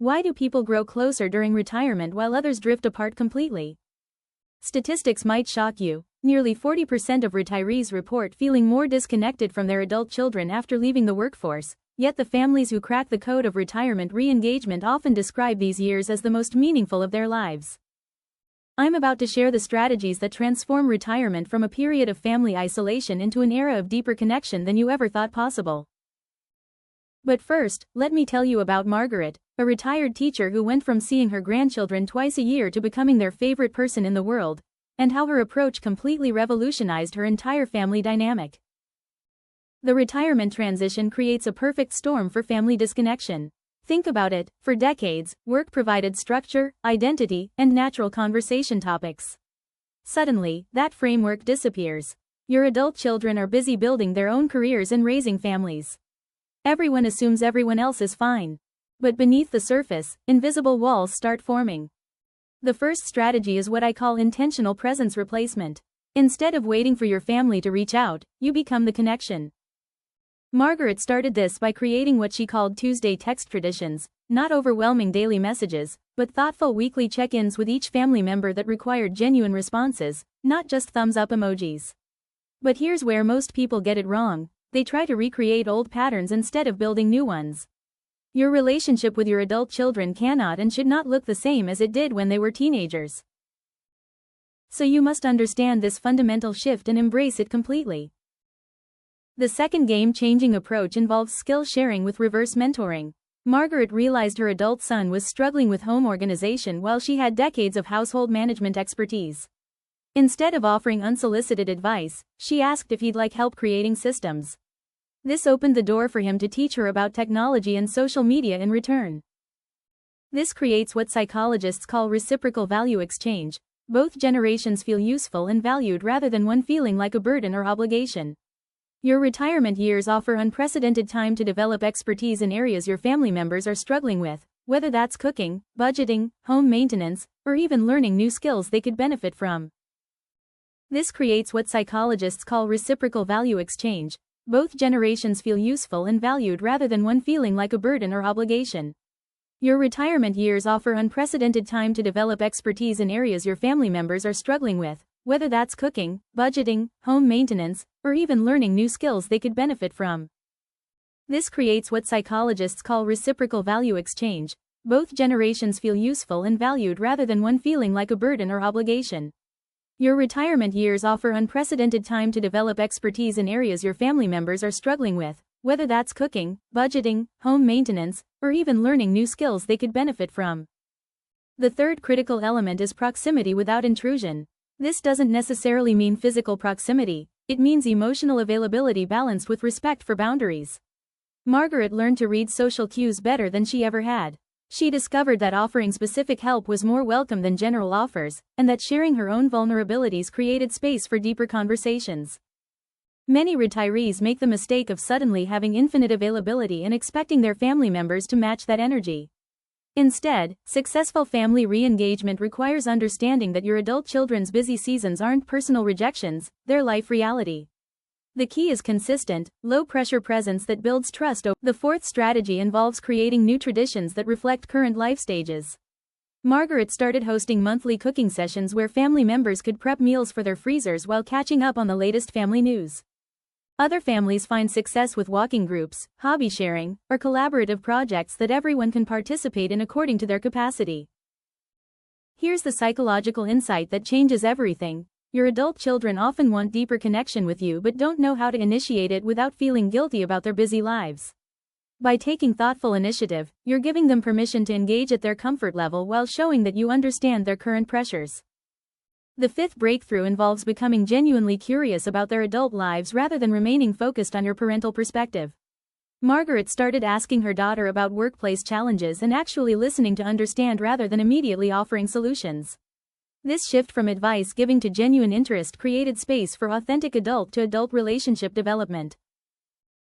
Why do people grow closer during retirement while others drift apart completely? Statistics might shock you. Nearly 40% of retirees report feeling more disconnected from their adult children after leaving the workforce, yet the families who crack the code of retirement re-engagement often describe these years as the most meaningful of their lives. I'm about to share the strategies that transform retirement from a period of family isolation into an era of deeper connection than you ever thought possible. But first, let me tell you about Margaret, a retired teacher who went from seeing her grandchildren twice a year to becoming their favorite person in the world, and how her approach completely revolutionized her entire family dynamic. The retirement transition creates a perfect storm for family disconnection. Think about it, for decades, work provided structure, identity, and natural conversation topics. Suddenly, that framework disappears. Your adult children are busy building their own careers and raising families. Everyone assumes everyone else is fine. But beneath the surface, invisible walls start forming. The first strategy is what I call intentional presence replacement. Instead of waiting for your family to reach out, you become the connection. Margaret started this by creating what she called Tuesday text traditions, not overwhelming daily messages, but thoughtful weekly check-ins with each family member that required genuine responses, not just thumbs-up emojis. But here's where most people get it wrong. They try to recreate old patterns instead of building new ones. Your relationship with your adult children cannot and should not look the same as it did when they were teenagers. So you must understand this fundamental shift and embrace it completely. The second game-changing approach involves skill sharing with reverse mentoring. Margaret realized her adult son was struggling with home organization while she had decades of household management expertise. Instead of offering unsolicited advice, she asked if he'd like help creating systems. This opened the door for him to teach her about technology and social media in return. This creates what psychologists call reciprocal value exchange. Both generations feel useful and valued rather than one feeling like a burden or obligation. Your retirement years offer unprecedented time to develop expertise in areas your family members are struggling with, whether that's cooking, budgeting, home maintenance, or even learning new skills they could benefit from. This creates what psychologists call reciprocal value exchange. Both generations feel useful and valued rather than one feeling like a burden or obligation. Your retirement years offer unprecedented time to develop expertise in areas your family members are struggling with, whether that's cooking, budgeting, home maintenance, or even learning new skills they could benefit from. This creates what psychologists call reciprocal value exchange. Both generations feel useful and valued rather than one feeling like a burden or obligation. Your retirement years offer unprecedented time to develop expertise in areas your family members are struggling with, whether that's cooking, budgeting, home maintenance, or even learning new skills they could benefit from. The third critical element is proximity without intrusion. This doesn't necessarily mean physical proximity, it means emotional availability balanced with respect for boundaries. Margaret learned to read social cues better than she ever had. She discovered that offering specific help was more welcome than general offers, and that sharing her own vulnerabilities created space for deeper conversations. Many retirees make the mistake of suddenly having infinite availability and expecting their family members to match that energy. Instead, successful family re-engagement requires understanding that your adult children's busy seasons aren't personal rejections, they're life reality. The key is consistent, low-pressure presence that builds trust. The fourth strategy involves creating new traditions that reflect current life stages. Margaret started hosting monthly cooking sessions where family members could prep meals for their freezers while catching up on the latest family news. Other families find success with walking groups, hobby sharing, or collaborative projects that everyone can participate in according to their capacity. Here's the psychological insight that changes everything. Your adult children often want deeper connection with you but don't know how to initiate it without feeling guilty about their busy lives. By taking thoughtful initiative, you're giving them permission to engage at their comfort level while showing that you understand their current pressures. The fifth breakthrough involves becoming genuinely curious about their adult lives rather than remaining focused on your parental perspective. Margaret started asking her daughter about workplace challenges and actually listening to understand rather than immediately offering solutions. This shift from advice giving to genuine interest created space for authentic adult-to-adult relationship development.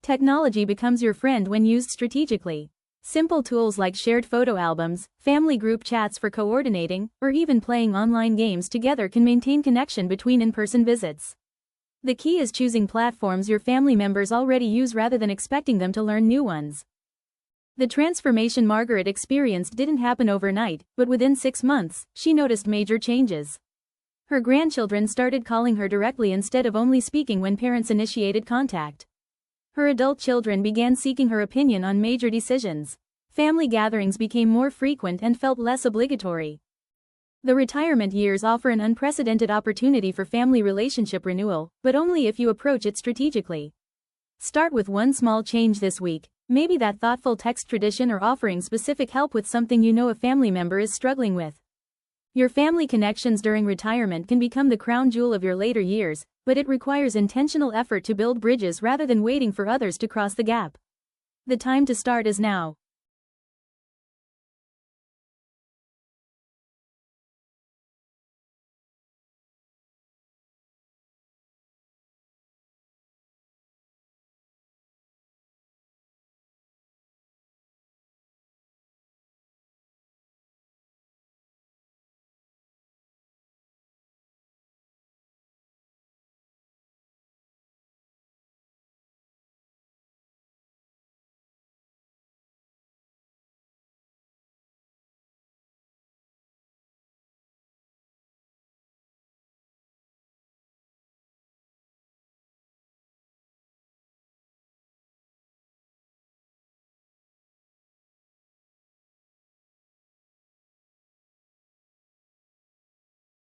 Technology becomes your friend when used strategically. Simple tools like shared photo albums, family group chats for coordinating, or even playing online games together can maintain connection between in-person visits. The key is choosing platforms your family members already use rather than expecting them to learn new ones. The transformation Margaret experienced didn't happen overnight, but within 6 months, she noticed major changes. Her grandchildren started calling her directly instead of only speaking when parents initiated contact. Her adult children began seeking her opinion on major decisions. Family gatherings became more frequent and felt less obligatory. The retirement years offer an unprecedented opportunity for family relationship renewal, but only if you approach it strategically. Start with one small change this week, maybe that thoughtful text tradition or offering specific help with something you know a family member is struggling with. Your family connections during retirement can become the crown jewel of your later years, but it requires intentional effort to build bridges rather than waiting for others to cross the gap. The time to start is now.